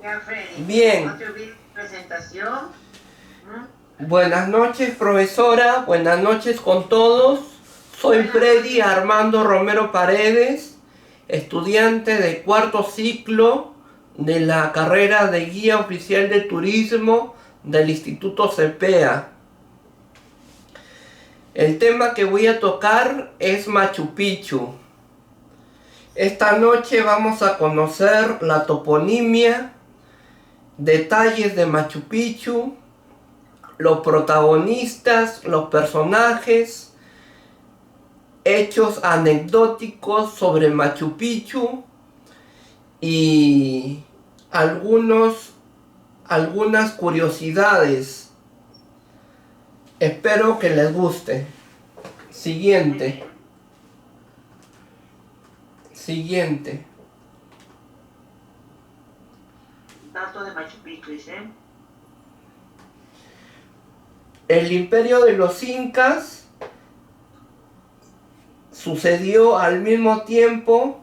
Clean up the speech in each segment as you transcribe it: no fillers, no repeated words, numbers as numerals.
Ya, Freddy, Bien, no te olvides tu presentación. buenas noches profesora, buenas noches con todos. Soy Buenas Freddy noches. Armando Romero Paredes, estudiante de cuarto ciclo de la carrera de guía oficial de turismo del Instituto CEPEA. El tema que voy a tocar es Machu Picchu. Esta noche vamos a conocer la toponimia, detalles de Machu Picchu, los protagonistas, los personajes, hechos anecdóticos sobre Machu Picchu y algunas curiosidades. Espero que les guste. Muy Siguiente. bien. Siguiente. Dato de Machu Picchu, dice. El imperio de los incas sucedió al mismo tiempo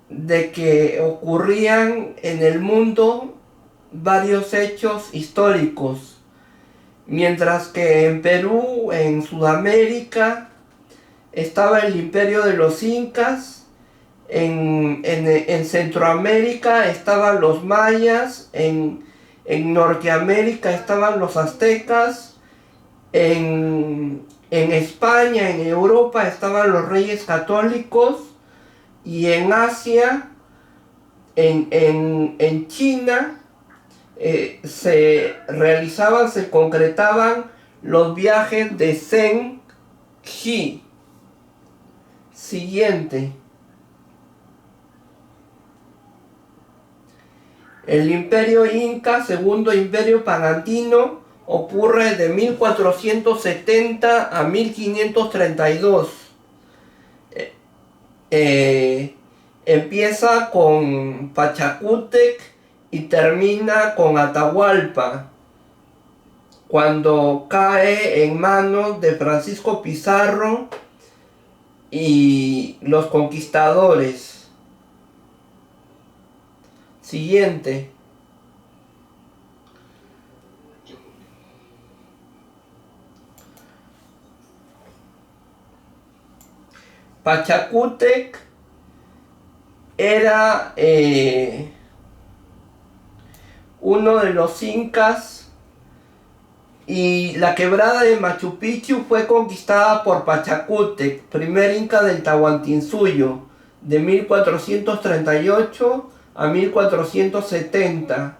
de que ocurrían en el mundo varios hechos históricos, mientras que en Perú, en Sudamérica, estaba el imperio de los incas, en Centroamérica estaban los mayas, en Norteamérica estaban los aztecas, en España, en Europa estaban los reyes católicos, y en Asia, en China, se concretaban los viajes de Zheng He. Siguiente. El imperio inca, segundo imperio pagantino, ocurre de 1470 a 1532. Empieza con Pachacútec y termina con Atahualpa, cuando cae en manos de Francisco Pizarro y los conquistadores. Siguiente. Pachacútec era uno de los incas, y la quebrada de Machu Picchu fue conquistada por Pachacútec, primer inca del Tahuantinsuyo, de 1438 a 1470.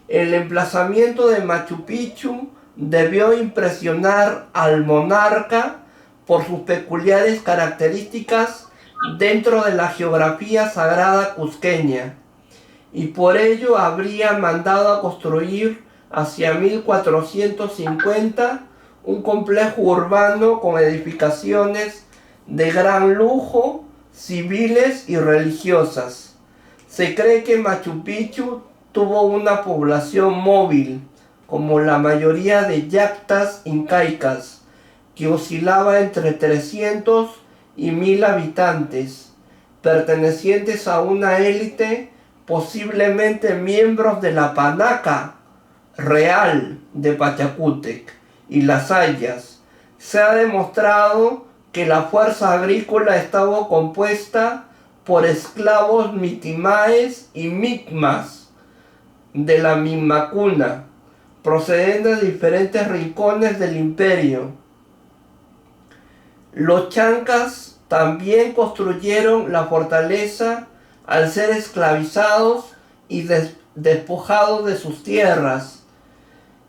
El emplazamiento de Machu Picchu debió impresionar al monarca por sus peculiares características dentro de la geografía sagrada cusqueña, y por ello habría mandado a construir hacia 1450 un complejo urbano con edificaciones de gran lujo, civiles y religiosas. Se cree que Machu Picchu tuvo una población móvil, como la mayoría de yactas incaicas, que oscilaba entre 300 y 1000 habitantes, pertenecientes a una élite, posiblemente miembros de la Panaca Real de Pachacútec y las Hayas. Se ha demostrado que la fuerza agrícola estaba compuesta por esclavos mitimaes y micmas de la misma cuna, procedentes de diferentes rincones del imperio. Los chancas también construyeron la fortaleza al ser esclavizados y despojados de sus tierras.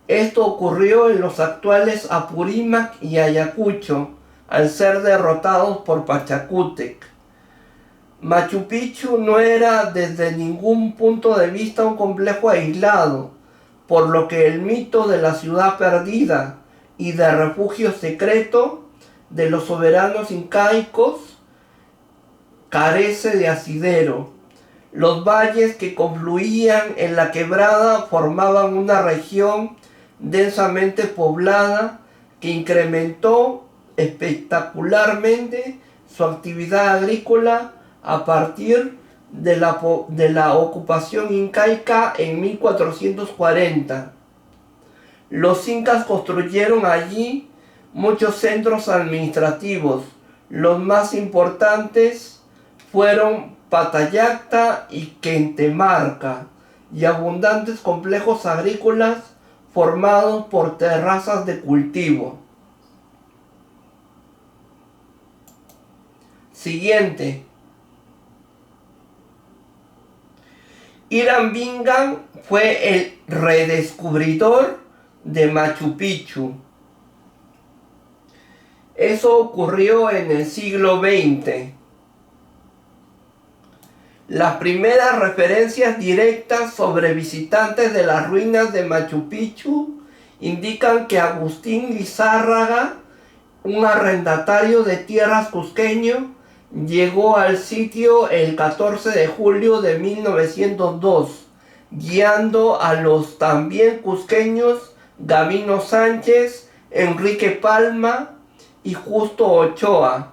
Esto ocurrió en los actuales Apurímac y Ayacucho, al ser derrotados por Pachacútec. Machu Picchu no era desde ningún punto de vista un complejo aislado, por lo que el mito de la ciudad perdida y de refugio secreto de los soberanos incaicos carece de asidero. Los valles que confluían en la quebrada formaban una región densamente poblada que incrementó espectacularmente su actividad agrícola a partir de la ocupación incaica en 1440. Los incas construyeron allí muchos centros administrativos. Los más importantes fueron Patallacta y Quentemarca, y abundantes complejos agrícolas formados por terrazas de cultivo. Siguiente. Irán Bingham fue el redescubridor de Machu Picchu. Eso ocurrió en el siglo XX. Las primeras referencias directas sobre visitantes de las ruinas de Machu Picchu indican que Agustín Lizárraga, un arrendatario de tierras cusqueño, llegó al sitio el 14 de julio de 1902, guiando a los también cusqueños Gavino Sánchez, Enrique Palma y Justo Ochoa.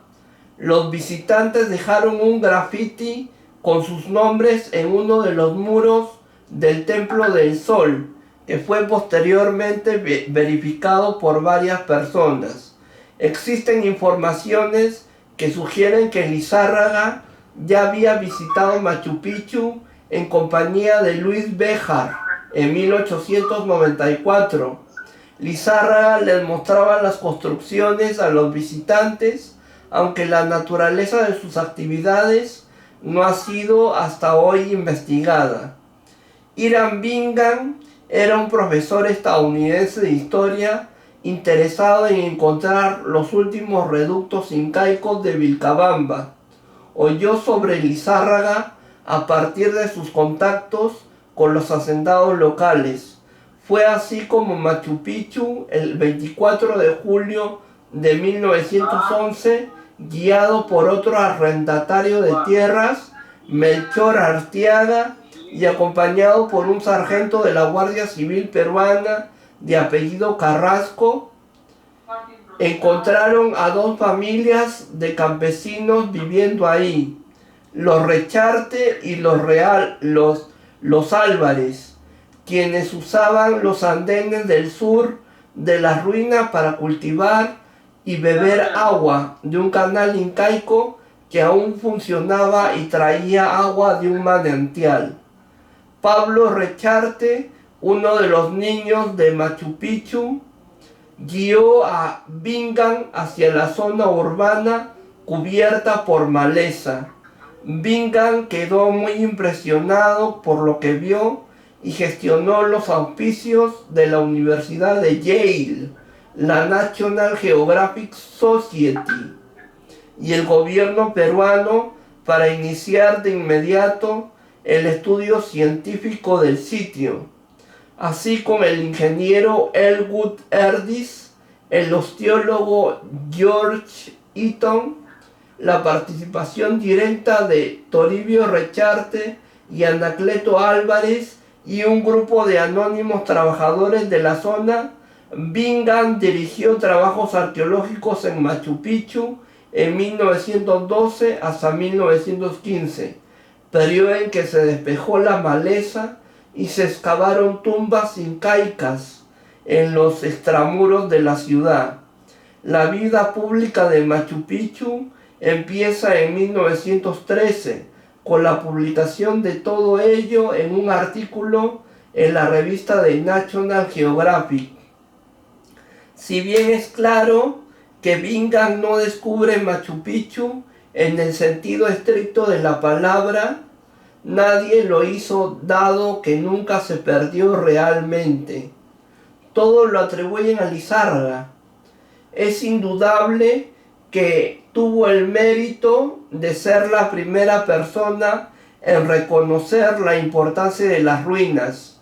Los visitantes dejaron un grafiti con sus nombres en uno de los muros del Templo del Sol, que fue posteriormente verificado por varias personas. Existen informaciones que sugieren que Lizárraga ya había visitado Machu Picchu en compañía de Luis Béjar en 1894. Lizárraga les mostraba las construcciones a los visitantes, aunque la naturaleza de sus actividades no ha sido hasta hoy investigada. Irán Bingham era un profesor estadounidense de historia interesado en encontrar los últimos reductos incaicos de Vilcabamba. Oyó sobre Lizárraga a partir de sus contactos con los hacendados locales. Fue así como Machu Picchu, el 24 de julio de 1911, guiado por otro arrendatario de tierras, Melchor Arteaga, y acompañado por un sargento de la Guardia Civil peruana de apellido Carrasco, encontraron a dos familias de campesinos viviendo ahí, los Recharte y los Álvarez, quienes usaban los andenes del sur de las ruinas para cultivar y beber agua de un canal incaico que aún funcionaba y traía agua de un manantial. Pablo Recharte, uno de los niños de Machu Picchu, guió a Bingham hacia la zona urbana cubierta por maleza. Bingham quedó muy impresionado por lo que vio y gestionó los auspicios de la Universidad de Yale, la National Geographic Society y el gobierno peruano para iniciar de inmediato el estudio científico del sitio, así como el ingeniero Elwood Erdis, el osteólogo George Eaton, la participación directa de Toribio Recharte y Anacleto Álvarez y un grupo de anónimos trabajadores de la zona. Bingham dirigió trabajos arqueológicos en Machu Picchu en 1912 hasta 1915, periodo en que se despejó la maleza y se excavaron tumbas incaicas en los extramuros de la ciudad. La vida pública de Machu Picchu empieza en 1913 con la publicación de todo ello en un artículo en la revista de National Geographic. Si bien es claro que Bingham no descubre Machu Picchu en el sentido estricto de la palabra, nadie lo hizo dado que nunca se perdió realmente. Todos lo atribuyen a Lizárraga. Es indudable que tuvo el mérito de ser la primera persona en reconocer la importancia de las ruinas.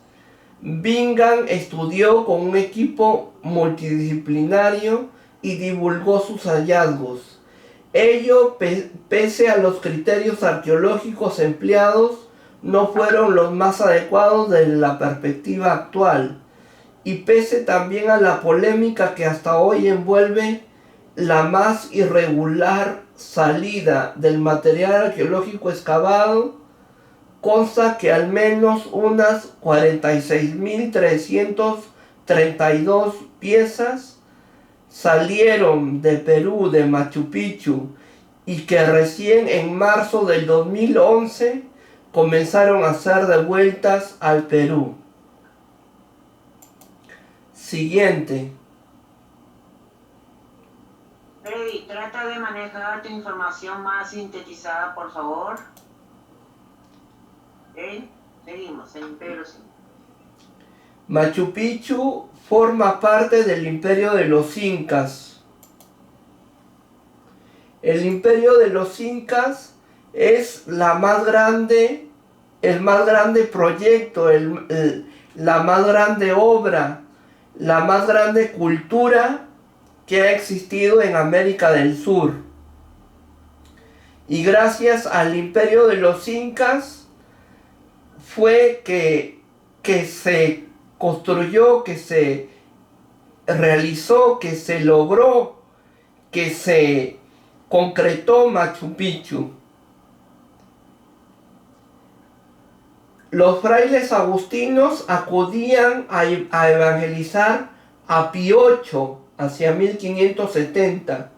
Bingham estudió con un equipo multidisciplinario y divulgó sus hallazgos. Ello, pese a los criterios arqueológicos empleados, no fueron los más adecuados desde la perspectiva actual, y pese también a la polémica que hasta hoy envuelve la más irregular salida del material arqueológico excavado, consta que al menos unas 46.332 piezas salieron de Perú, de Machu Picchu, y que recién en marzo del 2011 comenzaron a ser devueltas al Perú. Siguiente. Freddy, trata de manejar tu información más sintetizada, por favor. ¿Ok? Seguimos, el Imperio Inca. Machu Picchu forma parte del Imperio de los Incas. El Imperio de los Incas es el más grande proyecto, la más grande obra, la más grande cultura que ha existido en América del Sur. Y gracias al Imperio de los Incas fue que se construyó, que se realizó, que se logró, que se concretó Machu Picchu. Los frailes agustinos acudían a evangelizar a Piocho hacia 1570.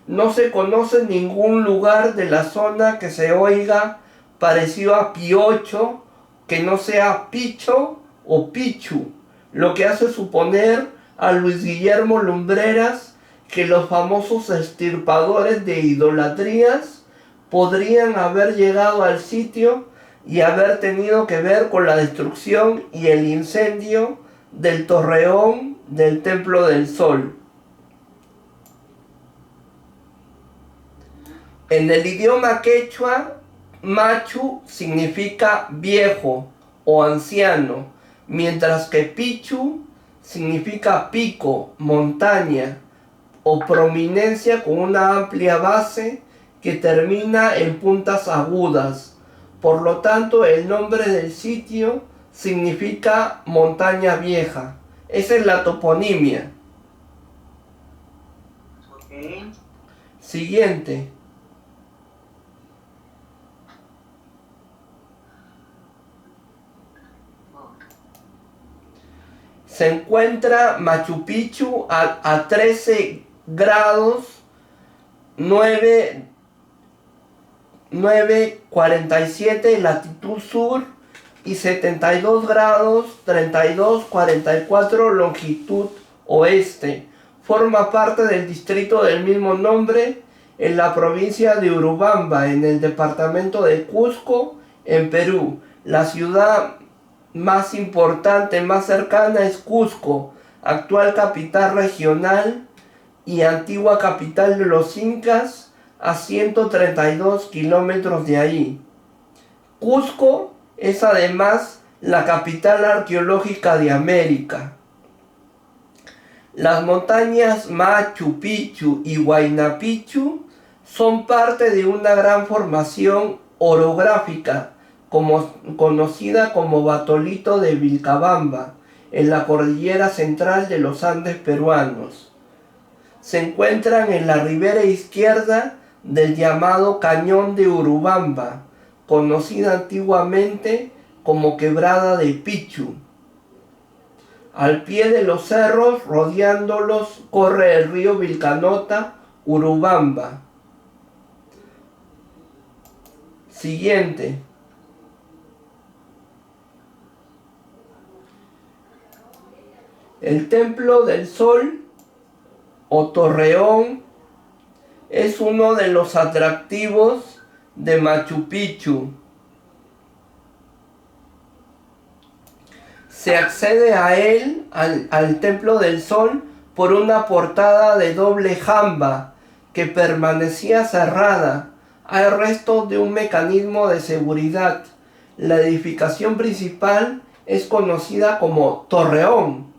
No se conoce ningún lugar de la zona que se oiga parecido a Piocho, que no sea Picho o Pichu, lo que hace suponer a Luis Guillermo Lumbreras que los famosos extirpadores de idolatrías podrían haber llegado al sitio y haber tenido que ver con la destrucción y el incendio del torreón del Templo del Sol. En el idioma quechua, Machu significa viejo o anciano, mientras que Picchu significa pico, montaña o prominencia con una amplia base que termina en puntas agudas. Por lo tanto, el nombre del sitio significa montaña vieja. Esa es la toponimia. Ok. Siguiente. Se encuentra Machu Picchu a 13 grados 9,47 latitud sur y 72 grados 32,44 longitud oeste. Forma parte del distrito del mismo nombre en la provincia de Urubamba, en el departamento de Cusco, en Perú. La ciudad más importante, más cercana es Cusco, actual capital regional y antigua capital de los incas, a 132 kilómetros de ahí. Cusco es además la capital arqueológica de América. Las montañas Machu Picchu y Huayna Picchu son parte de una gran formación orográfica conocida como Batolito de Vilcabamba, en la cordillera central de los Andes peruanos. Se encuentran en la ribera izquierda del llamado Cañón de Urubamba, conocida antiguamente como Quebrada de Picchu. Al pie de los cerros, rodeándolos, corre el río Vilcanota, Urubamba. Siguiente. El Templo del Sol o Torreón es uno de los atractivos de Machu Picchu. Se accede a él, al Templo del Sol, por una portada de doble jamba que permanecía cerrada. Hay restos de un mecanismo de seguridad. La edificación principal es conocida como Torreón,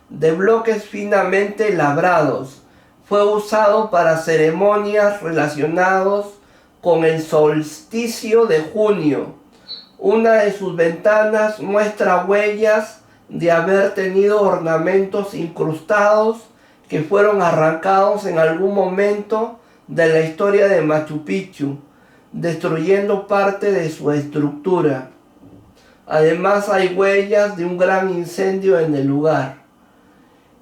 de bloques finamente labrados. Fue usado para ceremonias relacionadas con el solsticio de junio. Una de sus ventanas muestra huellas de haber tenido ornamentos incrustados que fueron arrancados en algún momento de la historia de Machu Picchu, destruyendo parte de su estructura. Además hay huellas de un gran incendio en el lugar.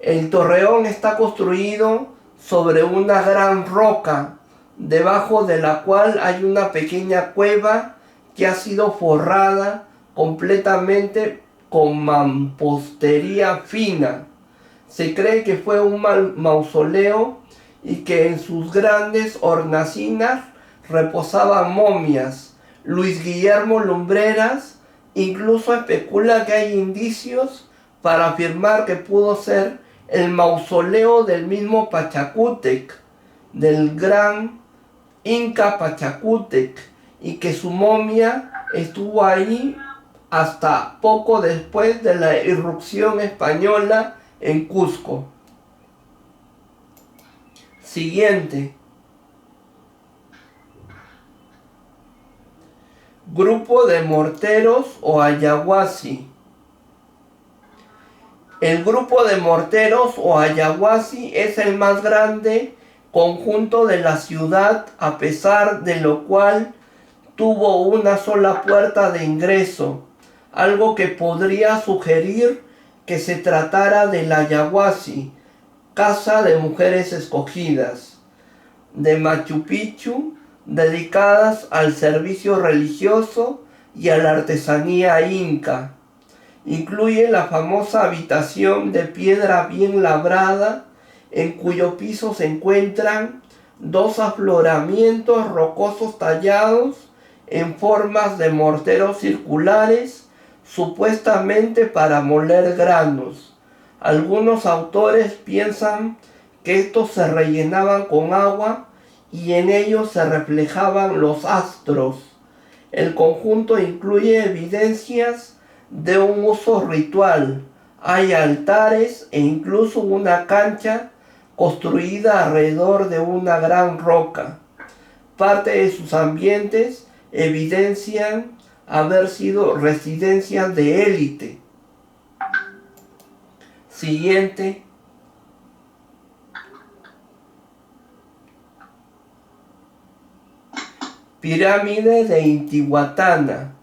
El torreón está construido sobre una gran roca, debajo de la cual hay una pequeña cueva que ha sido forrada completamente con mampostería fina. Se cree que fue un mausoleo y que en sus grandes hornacinas reposaban momias. Luis Guillermo Lumbreras incluso especula que hay indicios para afirmar que pudo ser el mausoleo del mismo Pachacútec, del gran Inca Pachacútec, y que su momia estuvo ahí hasta poco después de la irrupción española en Cusco. Siguiente. Grupo de morteros o ayahuasi. El grupo de morteros o ayahuasi es el más grande conjunto de la ciudad, a pesar de lo cual tuvo una sola puerta de ingreso, algo que podría sugerir que se tratara del ayahuasi, casa de mujeres escogidas, de Machu Picchu, dedicadas al servicio religioso y a la artesanía inca. Incluye la famosa habitación de piedra bien labrada, en cuyo piso se encuentran dos afloramientos rocosos tallados en formas de morteros circulares, supuestamente para moler granos. Algunos autores piensan que estos se rellenaban con agua y en ellos se reflejaban los astros. El conjunto incluye evidencias de un uso ritual. Hay altares e incluso una cancha construida alrededor de una gran roca. Parte de sus ambientes evidencian haber sido residencias de élite. Siguiente. Pirámide de Intihuatana.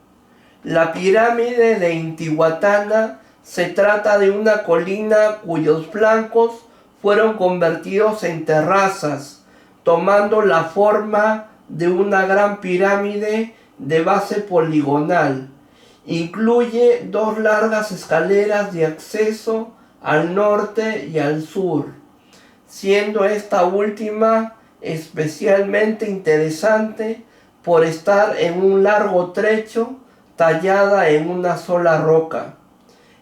La pirámide de Intihuatana se trata de una colina cuyos flancos fueron convertidos en terrazas, tomando la forma de una gran pirámide de base poligonal. Incluye dos largas escaleras de acceso al norte y al sur, siendo esta última especialmente interesante por estar en un largo trecho tallada en una sola roca.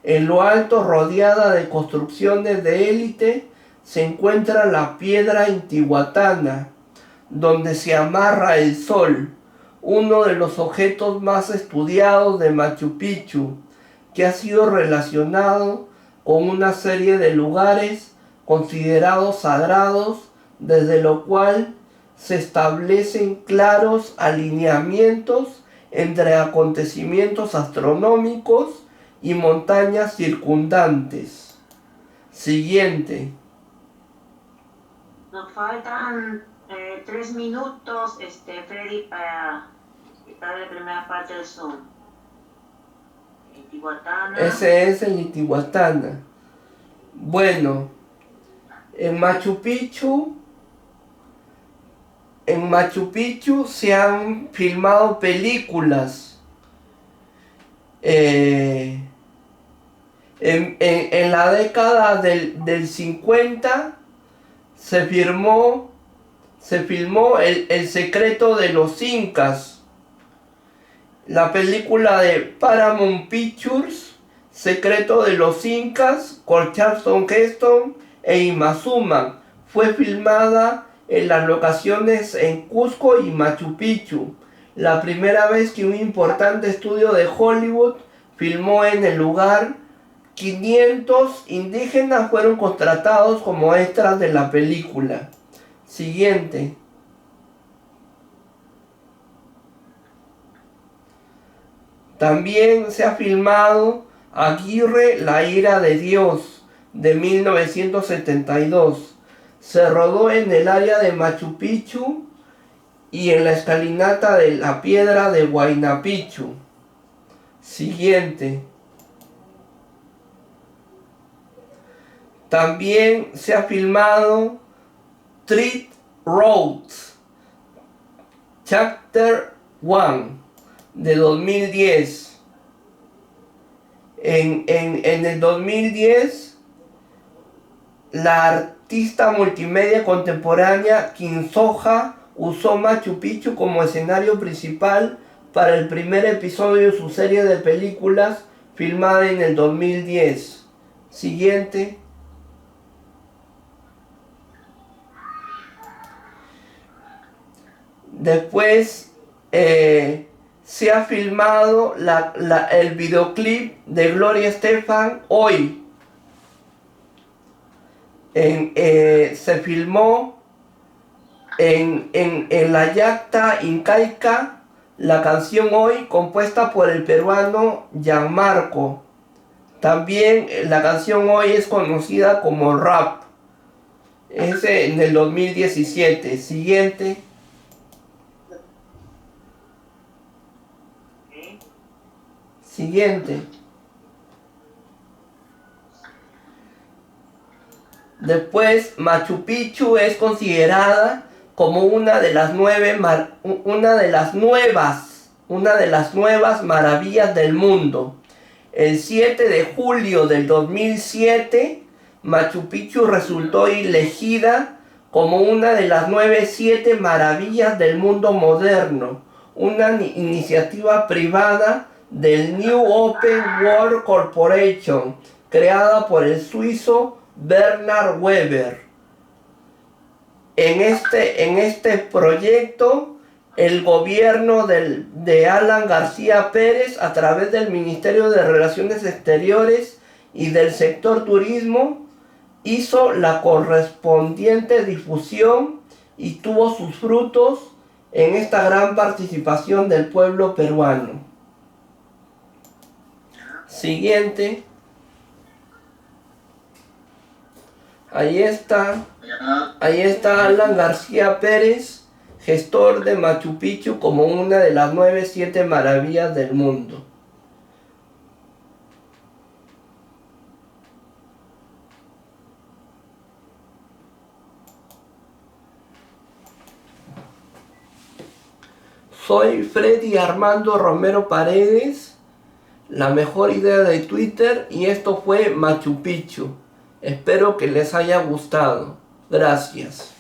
En lo alto, rodeada de construcciones de élite, se encuentra la piedra intihuatana, donde se amarra el sol, uno de los objetos más estudiados de Machu Picchu, que ha sido relacionado con una serie de lugares considerados sagrados, desde lo cual se establecen claros alineamientos entre acontecimientos astronómicos y montañas circundantes. Siguiente. Nos faltan 3 minutos, Freddy, para quitar la primera parte del Zoom. Intihuatana. Ese es el Intihuatana. Bueno, en Machu Picchu se han filmado películas. En la década del 50 se filmó el secreto de los incas. La película de Paramount Pictures, Secreto de los Incas, con Charlton Heston e Ima Thurman, fue filmada en las locaciones en Cusco y Machu Picchu. La primera vez que un importante estudio de Hollywood filmó en el lugar, 500 indígenas fueron contratados como extras de la película. Siguiente. También se ha filmado Aguirre, la ira de Dios, de 1972. Se rodó en el área de Machu Picchu y en la escalinata de la piedra de Huayna Picchu. Siguiente. También se ha filmado Three Roads, Chapter 1, de 2010. En el 2010, la artista multimedia contemporánea Kin Soja usó Machu Picchu como escenario principal para el primer episodio de su serie de películas filmada en el 2010. Siguiente. Después se ha filmado el videoclip de Gloria Estefan hoy. Se filmó en la Yacta Incaica, la canción Hoy, compuesta por el peruano Gianmarco. También la canción Hoy es conocida como Rap. Es en el 2017. Siguiente. Siguiente. Después, Machu Picchu es considerada como una de las nuevas maravillas del mundo. El 7 de julio del 2007, Machu Picchu resultó elegida como una de las 7 maravillas del mundo moderno, una iniciativa privada del New Open World Corporation, creada por el suizo Bernhard Weber. En este proyecto, el gobierno de Alan García Pérez, a través del Ministerio de Relaciones Exteriores y del sector turismo, hizo la correspondiente difusión y tuvo sus frutos en esta gran participación del pueblo peruano. Siguiente. Ahí está Alan García Pérez, gestor de Machu Picchu como una de las 7 maravillas del mundo. Soy Freddy Armando Romero Paredes, la mejor idea de Twitter, y esto fue Machu Picchu. Espero que les haya gustado. Gracias.